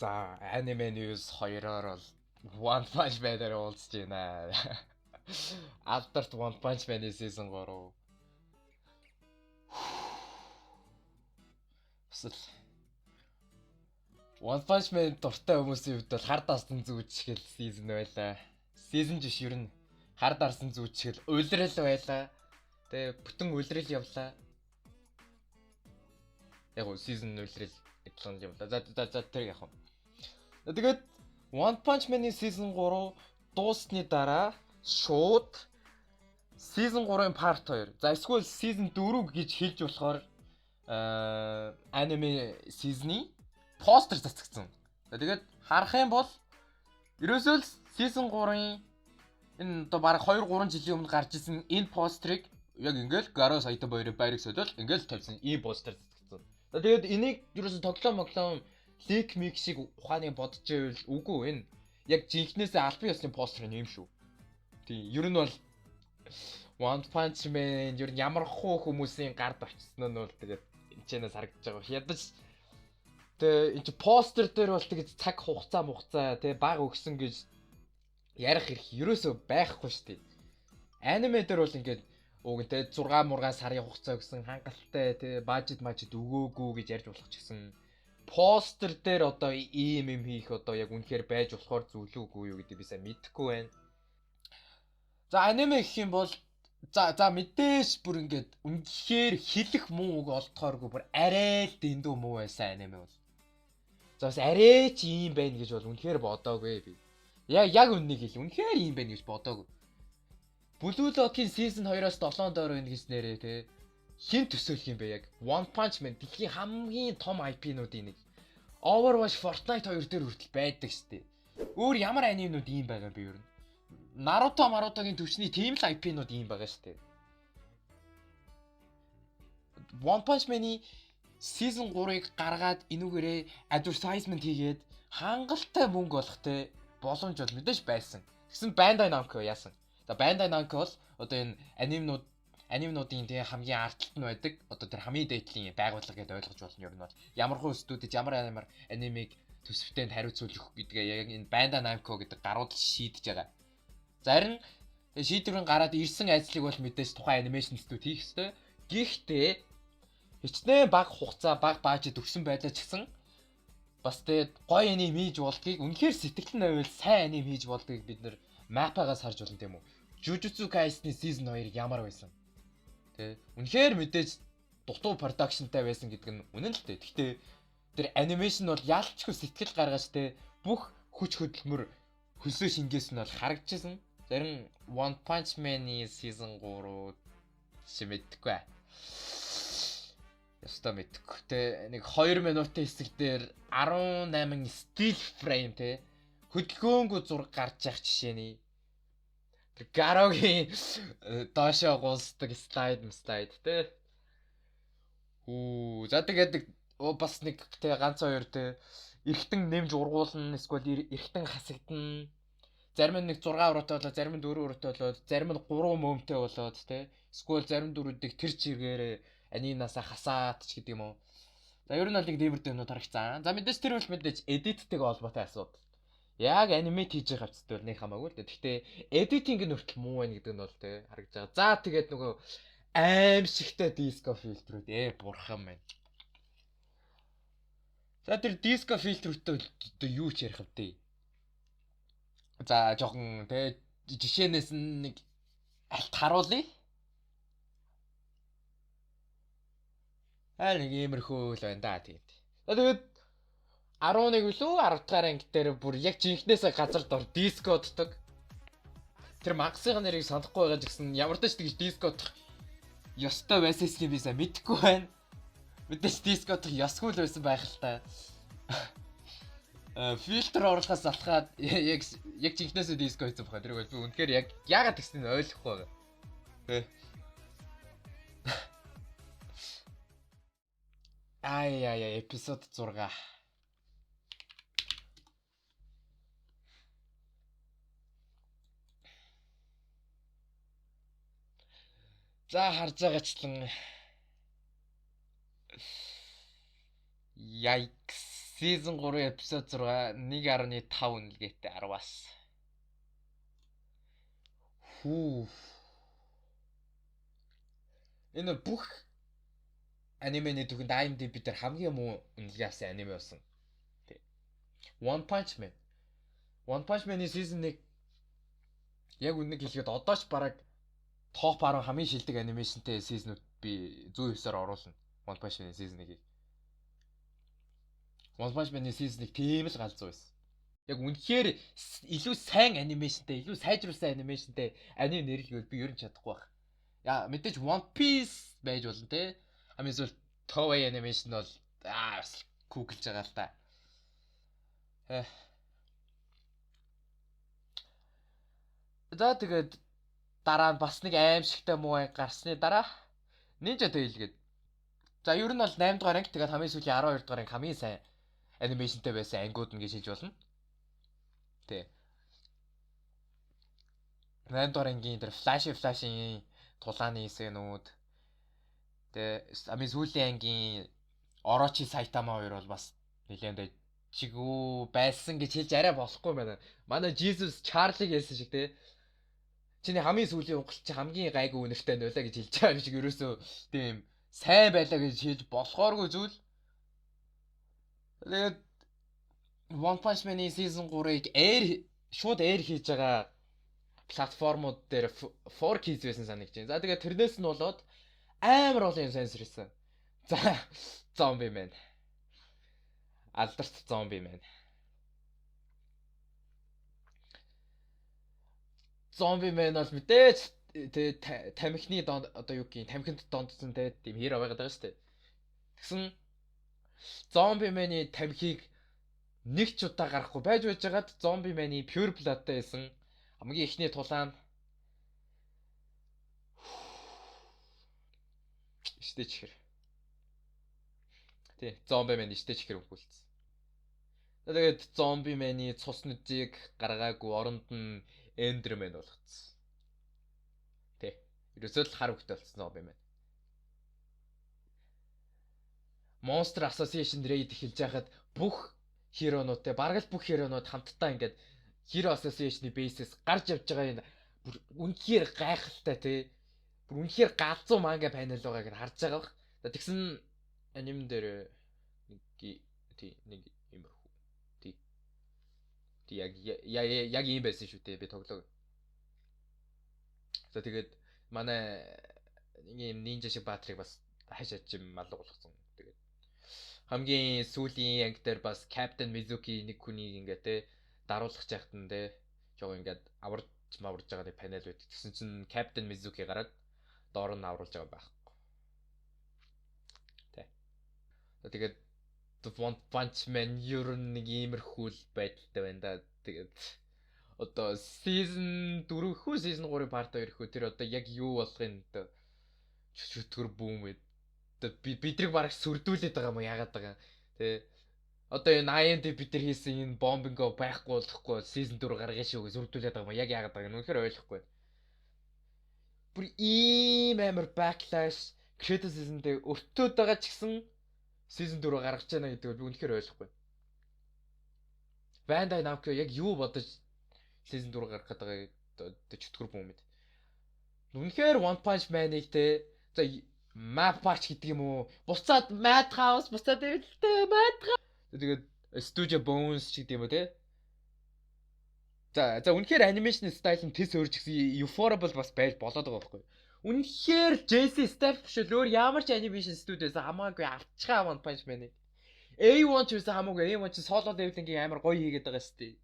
За, Anime News 2-оор бол One Punch Man-аар уулзж байна. Алдарт One Punch Man-ийн season 3. Эсвэл One Punch Man дуртай хүмүүсийн хувьд бол хар дарсан зүүчгэл season байлаа. Season жиш ер нь хар дарсан зүүчгэл улирал байлаа. Тэгээ бүтэн улирал явлаа. Яг гоо season улирал эдлэн явлаа. За тэр яг. Тэгээд One Punch Man-ийн season 3 дуусны дараа шууд season 3-ын part 2. За эсвэл season 4 гэж хэлж болохоор anime season-ийн постэр цацгдсан. Тэгээд харах юм бол ерөөсөө л season 3-ын энэ одоо баг 2-3 жилийн өмнө гарч исэн энэ постерыг яг ингээл Garo Saito хоёрын байрыг солиод ингээл тавьсан ийм постэр цацгдсан. Тэгээд энийг ерөөсөө тоглоом лик мик шиг ухааны бодож байвал үгүй энэ яг жинхнээсээ албан ёсны постэр нь юм шүү. Тийм ер нь бол One Punch Man ер нь ямар хуу хүмүүсийн гард очсон нь бол тэгээд энэ чэнэс харагдаж байгаа. Ядаж тэгээ энэ постэр дээр бол тэгээд цаг хугацаа тэгээ баг өгсөн гэж ярих хэрэг ерөөсөө байхгүй шүү дээ. Аниме дээр бол ингээд уг нь тэгээ 6 сарын хугацаа өгсөн хангалттай тэгээ бажет өгөөгүй гэж ярьж болох ч гэсэн постэр дээр одоо ийм юм хийх одоо яг үнэхээр байж болохоор зүйлүүгүй юу гэдэг би сайн мэдэхгүй байна. За аниме гэх юм бол за мэдээж бүр ингээд үнэхээр хэлэх муу үг олдохооргүй бүр арай л дэндүү муу байсан аниме бол. За бас арай ч ийм байна гэж бол үнэхээр бодоогүй би. Яг үннийг хэл үнэхээр ийм байна гэж бодоогүй. Blue Lock-ийн season 2-оос 7 доор байна гэж нэрээ те. Хин төсөөлөх юм бэ яг One Punch Man дэлхийн хамгийн том IP-нуудын нэг. Overwatch, Fortnite 2 дээр хүртэл байдаг штэ. Өөр ямар анимнууд ийм байгаа юм бэ ер нь? Naruto-гийн төвчний тийм л IP-нууд ийм байгаа штэ. One Punch Man-ийн season 3-ыг гаргаад энүүгээрээ advertisement хийгээд хангалттай мөнгө олохтой боломж бол мэдээж байсан. Тэгсэн Bandai Namco яасан. За Bandai Namco бол одоо энэ анимнуудын тэгээ хамгийн артталт нь байдаг. Одоо тэр хамгийн дээдлийн байгууллага гэдээ ойлгож болно ер нь бол ямар хөө студид ямар анимыг төсөвтөнд хариуцуулах гэдгээ яг энэ Bandai Namco гэдэг гарууд шийдэж байгаа. За харин шийдвэрийн гараад ирсэн ажлыг бол мэдээж тухайн анимашн студ хийх ёстой. Гэхдээ хичнээн бага хугацаа бага бажет өгсөн байлаа ч гэсэн бас тэгээд гоё аним хийж болдгийг үнэхээр сэтгэл нь байвал сайн аним хийж болдгийг бид нэр мапагаас харж болно тийм үү. Jujutsu Kaisen-ийн season 2 ямар байсан? Үнэхээр мэдээж дутуу продакшнтай байсан гэдэг нь үнэн л дээ. Гэхдээ тэр анимашн бол ялчгүй сэтгэл гаргаж те бүх хүч хөдөлмөр хөлсөө шингээс нь бол харагдчихсан. Зарим One Punch Man-ийн season 3 чи мэдхгүй. Ястаа мэдхгүй. Тэ нэг 2 минутын хэсэг дээр 18 still frame те хөдөлгөөнгөө зураг гарч явах жишээний Гарогийн доошоо гулсдаг слайд те. За тэгээд бас нэг те ганц хоёр те эргэтэн нэмж ургуулна эсвэл эргэтэн хасагдана. Зарим нь нэг 6 уруутай болоод зарим нь 4 уруутай болоод зарим нь 3 мөмтэй болоод те. Эсвэл зарим дөрүүдийг тэр чиргээрээ анимнасаа хасаад ч гэдэг юм уу. За ер нь бол нэг дэмэр дэмнүүд харагцсан. За мэдээж тэр бол мэдээж эдиттэйг холбоотой асуудал. Яг анимейт хийж байгаа хэвчтэй бол нэг хамаагүй л дээ. Гэхдээ эдитинг нь хүртэл муу байна гэдэг нь бол тэ харагдаж байгаа. За тэгээд нөгөө аимшигтай диско фильтрүүд бурхан байна. За тэр диско фильтрүүдтэй одоо юу ч ярих вэ? За жоохон тэ жишээнээс нэг алт харуулъя. Нэг иймэрхүү л байна да тэгээд. За тэгээд 11 үлээ 10 дахь анги дээр бүр яг жинхнээсээ газар дор дискоддаг. Тэр магасийн нэрийг санахгүй байгаа ч гэсэн ямар ч тэгж дискодох ёстой байсан юм би сайн мэдэхгүй байна. Мэдээж дискодох ёсгүй л байсан байх л та. Фильтр оруулахаас залхаад яг жинхнээсээ диско хийсэн баха. Тэр бол би үнэхээр яг яагаад тэгснийг ойлгохгүй байгаа. Тэ. Эпизод 6. За харж байгаачлан Yikes. Season 3 episode 6 1.5 үнэлгээтэй 10-аас. Хүү. Энэ бүх анимены түүхэнд IMDb дээр хамгийн муу үнэлгээ авсан аниме болсон. Тий. One Punch Man. One Punch Man-ы season 1 яг үннийг хэлгээд одоо ч бараг топ 10 хамгийн шилдэг анимашнтэй season-ууд би 109-оор оруулна. One Punch Man-ы season 1-ийг. One Punch Man-ы season 1 тийм л галзуу байсан. Яг үнэхээр илүү сайн анимашнтэй, илүү сайжруулсан анимашнтэй анime нэрлэвэл би ер нь чадахгүй байх. Яа, мэдээж One Piece байж болно те. Хамгийн зөв Toei animation бол бас куглж байгаа л та. За тэгээд дараа нь бас нэг аимшигтай муу анги гарсны дараа Ninja Tail гээд. За ер нь бол 8 дугаар анги тэгээд хамгийн сүүлийн 12 дугаар анги хамгийн сайн анимашнтэй байсан ангиуд нь гэж хэлж болно. Тэ. 8 дугаар ангийн дээр Flash-ийн тулааны хэсэгнүүд. Тэгээ хамгийн сүүлийн ангийн Orochi Saitama 2 бол бас нэлээд чигүү байсан гэж хэлж арай болохгүй байна. Манай Jesus Charlie гэсэн шиг те. Чиний хамгийн сүүлийн унгалт чи хамгийн гайгүй үнэртэй нь байлаа гэж хэлж байгаа шиг ерөөсөө тийм сайн байлаа гэж хэлж болохооргүй зүйл. Тэгээд One Punch Man-ы season 3-ыг шууд air хийж байгаа платформуд дээр 4Kids байсан санагдаж байна. За тэгээд тэрнээс нь болоод амар олон юм сенсор хийсэн. За Zombie Man. Алдарт Zombie Man. Zombie Man бол мэдээж тэгээ тамхины одоо юу гэх юм тамхинд дондсон тийм хиро байгаад байгаа шүү дээ. Тэгсэн Zombie Man-ы тамхиг нэг ч удаа гарахгүй байж байгаад Zombie Man-ы Pure Blood-тай байсан хамгийн ихний тулаан Иштэй чихэр. Тий, Zombie Man иштэй чихэр өгүүлсэн. Тэгээд Zombie Man-ы цус нүдийг гаргаагүй оронд нь Enderman болгоцсон. Тий. Ерөөсөө л хар хөвгтэй болсон Zombie Man. Monster Association Raid эхэлж байхад бүх хиронуудтай бараг л бүх хиронууд хамтдаа ингээд Hero Association-ы бейсээс гарч явж байгаа энэ бүр үнэхээр гайхалтай тий. Бүр үнэхээр галзуу манга панел байгааг нь харж байгаа бах. Тэгсэн аним дээр нэг иймэрхүү. Тий яг ийм байсан шүү дээ би тоглоо. За тэгээд манай нэг юм нинжа шиг баатрийг бас хашаач юм алга болгосон. Тэгээд хамгийн сүүлийн анги дээр бас Captain Mizuki нэг хүнийг ингээ те даруулах жахт нь те жоо ингээд аварж байгаа нэг панел байт. Тэгсэн чинь Captain Mizuki гараад доор нь авруулж байгаа байхгүй. Тэ. Тэгээд One Punch Man ер нь нэг иймэрхүү байдалтай байна да. Тэгээд одоо season 4 хүү season 3 part 2 хүү тэр одоо яг юу болохын одоо чөтгөр бүүм байд. Бидрийг бараг сүрдүүлээд байгаа юм яагаад байгаа. Тэ. Одоо энэ IMDb бид нар хийсэн энэ бомбинго байхгүй болохгүй season 4 гаргая шүү гэж сүрдүүлээд байгаа юм яг яагаад байгаа нь үнэхээр ойлгохгүй. Бүр ийм амар backlash criticism дээр өртөөд байгаа ч гэсэн season 4 гаргаж байна гэдэг бол үнэхээр ойлгохгүй. Bandai Namco яг юу бодож season 4 гаргах гэдэг одоо чөтгөр бүүм мэд. Үнэхээр One Punch Man-ыг те за map patch гэдэг юм уу? Буцаад Madhouse буцаад ивэлтэй Madhouse. Тэгээд Studio Bones ч гэдэг юм уу те. За үнэхээр анимашн стайл нь тэс өөрч гэсэн Euphorable бас байж болоод байгаа байхгүй. Үнэхээр JC Staff биш л өөр ямар ч анимашн студиос хамаагүй авчихаа One Punch Man-ыг. A1 ч үсэн хамаагүй A1 ч solo leveling-ийн амар гоё хийгээд байгаа шүү дээ.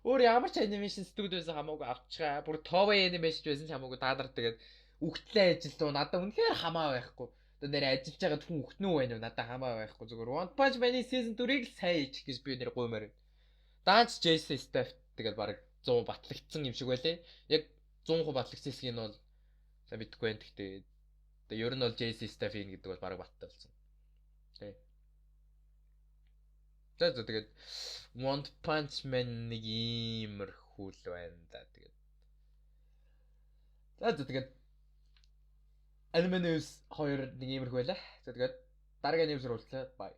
Өөр ямар ч анимашн студиос хамаагүй авчихаа. Бүр Toei Animation байсан ч хамаагүй дадар тэгээд үхтлээ ажилтуу надад үнэхээр хамаа байхгүй. Одоо нэр ажиллаж байгаа хүн үхтнүү байна уу? Надад хамаа байхгүй. Зүгээр One Punch Man-ийн season 4-ыг л сайн хийчих гэж би нэр гуймаар. Даанч JC Staff тэгээд бараг 100 батлагдсан юм шиг байлээ. Яг 100% батлагдсан хэсгийг нь бол сайн мэдгүй байна. Гэхдээ одоо ер нь бол JC Staff ийн гэдэг бол бараг баттай болсон. Тэ. За тэгээд One Punch Man нэг иймэрхүү л байна да. Тэгээд за тэгээд Anime News 2 нэг иймэрхүү байлаа. За тэгээд дараагийн news руу уулзлаа. Bye.